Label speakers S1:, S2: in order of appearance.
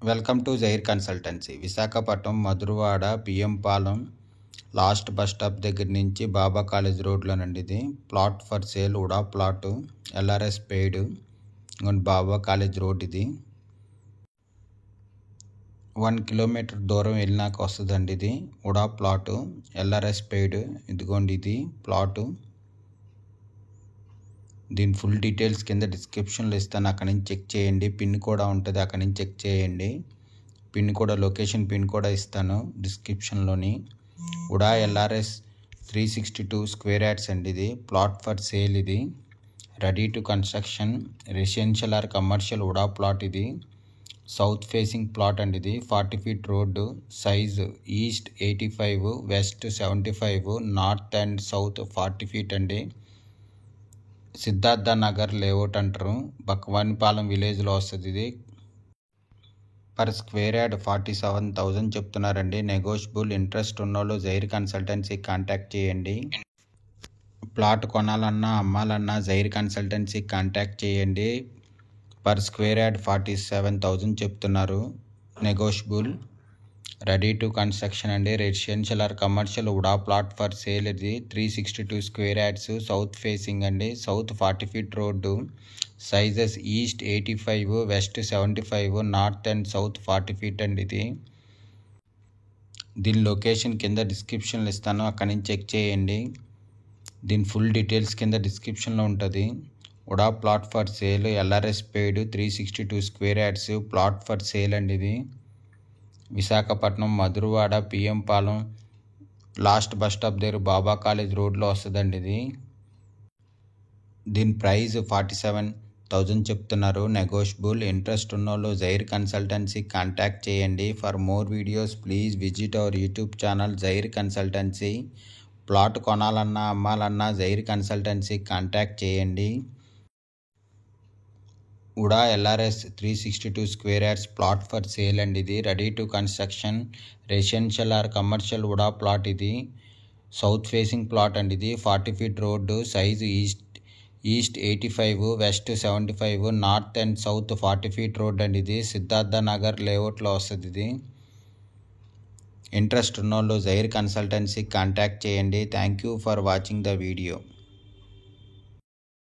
S1: Welcome to జైర్ consultancy. Visakhapatnam Madhurawada PM Palem last bus stop దగ్గర నుంచి బాబా కాలేజ్ రోడ్లోనండి. ఇది plot for sale UDA plot LRS paid Baba college road. ఇది 1 కిలోమీటర్ దూరం వెళ్ళినాక వస్తుందండి. ఇది ఉడా ప్లాట్ ఎల్ఆర్ఎస్ పెయిడ్. ఇదిగోండి ఇది ప్లాటు. దీని ఫుల్ డీటెయిల్స్ కింద డిస్క్రిప్షన్లో ఇస్తాను, అక్కడి నుంచి చెక్ చేయండి. పిన్ కూడా ఉంటుంది, అక్కడి నుంచి చెక్ చేయండి. పిన్ కూడా లొకేషన్ పిన్ కూడా ఇస్తాను డిస్క్రిప్షన్లోని. ఉడా ఎల్ఆర్ఎస్ 362 స్క్వేర్ యార్డ్స్ అండి. ఇది ప్లాట్ ఫర్ సేల్. ఇది ready to construction residential or commercial UDA plot. ఇది సౌత్ ఫేసింగ్ ప్లాట్ అండి. ఇది 40 feet road, size east 85, west 75, north and south 40 feet అండి. సిద్ధార్థ నగర్ లేఅవుట్ అంటారు, బక్వానిపాలెం విలేజ్లో వస్తుంది. ఇది పర్ స్క్వేర్ యార్డ్ 47,000 చెప్తున్నారండి. నెగోషియబుల్. ఇంట్రెస్ట్ ఉన్నోళ్ళు జైర్ కన్సల్టెన్సీ కాంటాక్ట్ చేయండి. ప్లాట్ కొనాలన్నా అమ్మాలన్నా జైర్ కన్సల్టెన్సీ కాంటాక్ట్ చేయండి. పర్ స్క్వేర్ యార్డ్ 47,000 చెప్తున్నారు. నెగోషియబుల్. రెడీ టు కన్స్ట్రక్షన్ అండి. Residential or commercial UDA plot for sale. ఇది 362 స్క్వేర్ యార్డ్స్, సౌత్ ఫేసింగ్ అండి. South 40 feet road, sizes east 85, west 75, north and south 40 feet అండి. ఇది దీని location కింద డిస్క్రిప్షన్లో ఇస్తాను, అక్కడి నుంచి చెక్ చేయండి. దీని ఫుల్ డీటెయిల్స్ కింద డిస్క్రిప్షన్లో ఉంటుంది. ఉడా plot for sale LRS paid 362 square yards plot for sale అండి. ఇది Visakhapatnam Madhurawada PM Palem last bus stop దగ్గర బాబా కాలేజ్ రోడ్లో వస్తుందండి. ఇది దీని ప్రైస్ 47,000 చెప్తున్నారు. నెగోషియబుల్. ఇంట్రెస్ట్ ఉన్నోళ్ళు జైర్ కన్సల్టెన్సీ కాంటాక్ట్ చేయండి. For more videos please visit our YouTube channel Zair consultancy. Plot కొనాలన్నా అమ్మాలన్నా జైర్ కన్సల్టెన్సీ కాంటాక్ట్ చేయండి. UDA LRS 362 square yards plot for sale అండి. ఇది ready to construction residential or commercial UDA plot. ఇది south facing plot అండి. ఇది 40 feet road, size east 85, west 75, north and south 40 feet road అండి. ఇది సిద్ధార్థ నగర్ లేఅవుట్లో వస్తుంది. ఇది ఇంట్రెస్ట్ ఉన్నోళ్ళు జైర్ కన్సల్టెన్సీ కాంటాక్ట్ చేయండి. Thank you for watching the video.